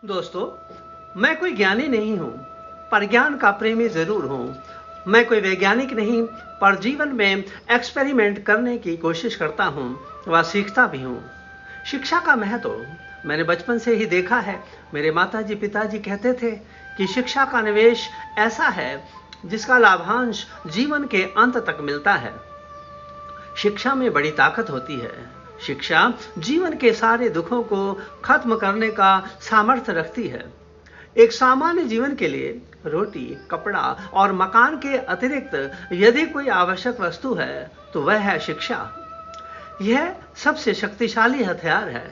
दोस्तों, मैं कोई ज्ञानी नहीं हूं, पर ज्ञान का प्रेमी जरूर हूं। मैं कोई वैज्ञानिक नहीं, पर जीवन में एक्सपेरिमेंट करने की कोशिश करता हूं व सीखता भी हूं। शिक्षा का महत्व मैंने बचपन से ही देखा है। मेरे माताजी पिताजी कहते थे कि शिक्षा का निवेश ऐसा है जिसका लाभांश जीवन के अंत तक मिलता है। शिक्षा में बड़ी ताकत होती है। शिक्षा जीवन के सारे दुखों को खत्म करने का सामर्थ्य रखती है। एक सामान्य जीवन के लिए रोटी, कपड़ा और मकान के अतिरिक्त यदि कोई आवश्यक वस्तु है तो वह है शिक्षा। यह सबसे शक्तिशाली हथियार है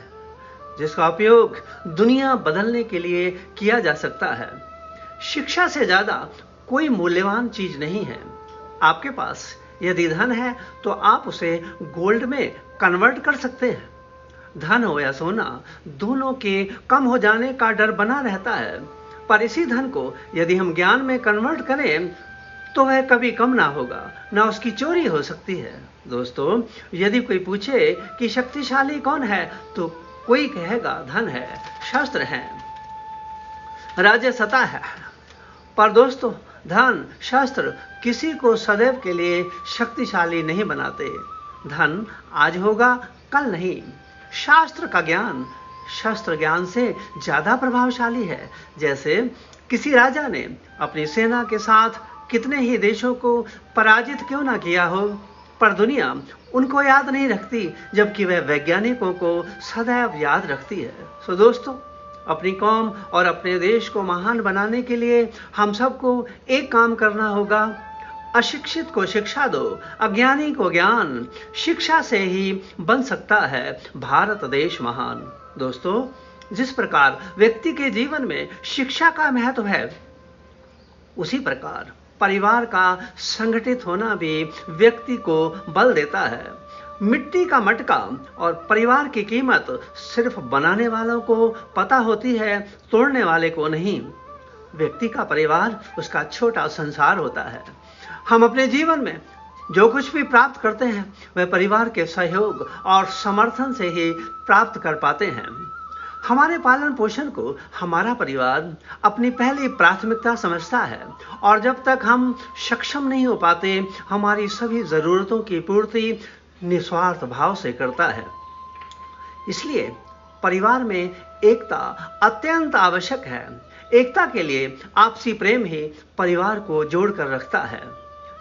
जिसका उपयोग दुनिया बदलने के लिए किया जा सकता है। शिक्षा से ज्यादा कोई मूल्यवान चीज नहीं है। आपके पास यदि धन है तो आप उसे गोल्ड में कन्वर्ट कर सकते हैं। धन हो या सोना, दोनों के कम हो जाने का डर बना रहता है, पर इसी धन को यदि हम ज्ञान में कन्वर्ट करें तो वह कभी कम ना होगा, ना उसकी चोरी हो सकती है। दोस्तों, यदि कोई पूछे कि शक्तिशाली कौन है तो कोई कहेगा धन है, शस्त्र है, राज्य सत्ता है। पर दोस्तों, धन, शस्त्र किसी को सदैव के लिए शक्तिशाली नहीं बनाते। धन आज होगा, कल नहीं। शास्त्र का ज्ञान शस्त्र ज्ञान से ज्यादा प्रभावशाली है। जैसे किसी राजा ने अपनी सेना के साथ कितने ही देशों को पराजित क्यों ना किया हो, पर दुनिया उनको याद नहीं रखती, जबकि वह वैज्ञानिकों को सदैव याद रखती है। सो दोस्तों, अपनी कौम और अपने देश को महान बनाने के लिए हम सबको एक काम करना होगा। अशिक्षित को शिक्षा दो, अज्ञानी को ज्ञान। शिक्षा से ही बन सकता है भारत देश महान। दोस्तों, जिस प्रकार व्यक्ति के जीवन में शिक्षा का महत्व है, उसी प्रकार परिवार का संगठित होना भी व्यक्ति को बल देता है। मिट्टी का मटका और परिवार की कीमत सिर्फ बनाने वालों को पता होती है, तोड़ने वाले को नहीं। व्यक्ति का परिवार उसका छोटा संसार होता है। हम अपने जीवन में जो कुछ भी प्राप्त करते हैं वह परिवार के सहयोग और समर्थन से ही प्राप्त कर पाते हैं। हमारे पालन पोषण को हमारा परिवार अपनी पहली प्राथमिकता समझता है, और जब तक हम सक्षम नहीं हो पाते, हमारी सभी जरूरतों की पूर्ति निस्वार्थ भाव से करता है। इसलिए परिवार में एकता अत्यंत आवश्यक है। एकता के लिए आपसी प्रेम ही परिवार को जोड़कर रखता है।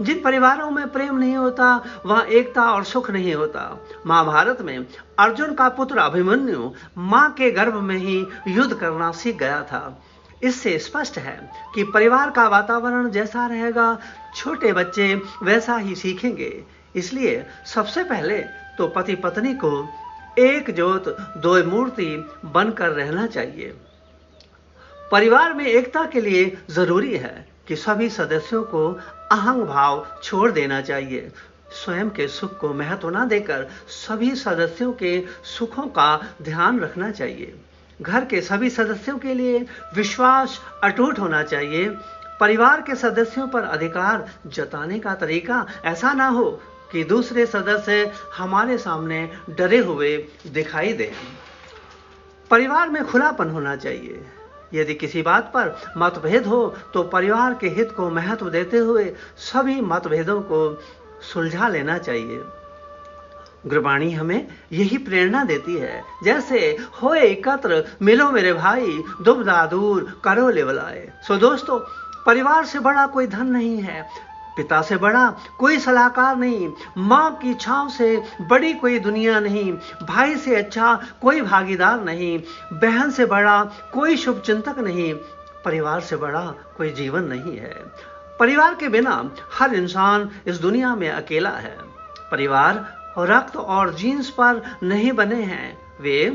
जिन परिवारों में प्रेम नहीं होता वहां एकता और सुख नहीं होता। महाभारत में अर्जुन का पुत्र अभिमन्यु मां के गर्भ में ही युद्ध करना सीख गया था। इससे स्पष्ट है कि परिवार का वातावरण जैसा रहेगा, छोटे बच्चे वैसा ही सीखेंगे। इसलिए सबसे पहले तो पति पत्नी को एक ज्योत दो मूर्ति बनकर रहना चाहिए। परिवार में एकता के लिए जरूरी है कि सभी सदस्यों को अहंग भाव छोड़ देना चाहिए। स्वयं के सुख को महत्व न देकर सभी सदस्यों के सुखों का ध्यान रखना चाहिए। घर के सभी सदस्यों के लिए विश्वास अटूट होना चाहिए। परिवार के सदस्यों पर अधिकार जताने का तरीका ऐसा ना हो कि दूसरे सदस्य हमारे सामने डरे हुए दिखाई दें। परिवार में खुलापन होना चाहिए। यदि किसी बात पर मतभेद हो तो परिवार के हित को महत्व देते हुए सभी मतभेदों को सुलझा लेना चाहिए। गुरबाणी हमें यही प्रेरणा देती है। जैसे होए एकत्र मिलो मेरे भाई, दुबदा दूर करो लेवलाए। सो दोस्तों, परिवार से बड़ा कोई धन नहीं है, पिता से बड़ा कोई सलाहकार नहीं, मां की छांव से बड़ी कोई दुनिया नहीं, भाई से अच्छा कोई भागीदार नहीं, बहन से बड़ा कोई शुभ चिंतक नहीं, परिवार से बड़ा कोई जीवन नहीं है। परिवार के बिना हर इंसान इस दुनिया में अकेला है। परिवार रक्त और जीन्स पर नहीं बने हैं, वे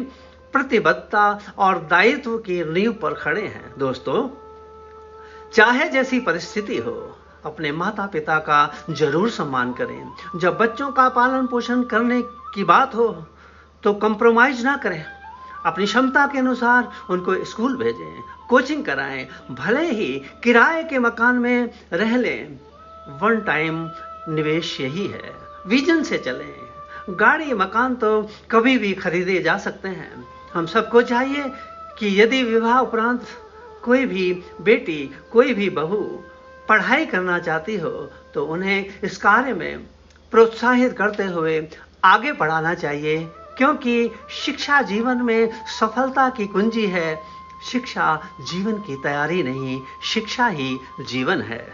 प्रतिबद्धता और दायित्व की नींव पर खड़े हैं। दोस्तों, चाहे जैसी परिस्थिति हो, अपने माता पिता का जरूर सम्मान करें। जब बच्चों का पालन पोषण करने की बात हो तो कंप्रोमाइज ना करें। अपनी क्षमता के अनुसार उनको स्कूल भेजें, कोचिंग कराएं, भले ही किराए के मकान में रह लें। वन टाइम निवेश यही है। विजन से चलें। गाड़ी मकान तो कभी भी खरीदे जा सकते हैं। हम सबको चाहिए कि यदि विवाह उपरांत कोई भी बेटी, कोई भी बहू पढ़ाई करना चाहती हो तो उन्हें इस कार्य में प्रोत्साहित करते हुए आगे बढ़ाना चाहिए, क्योंकि शिक्षा जीवन में सफलता की कुंजी है। शिक्षा जीवन की तैयारी नहीं, शिक्षा ही जीवन है।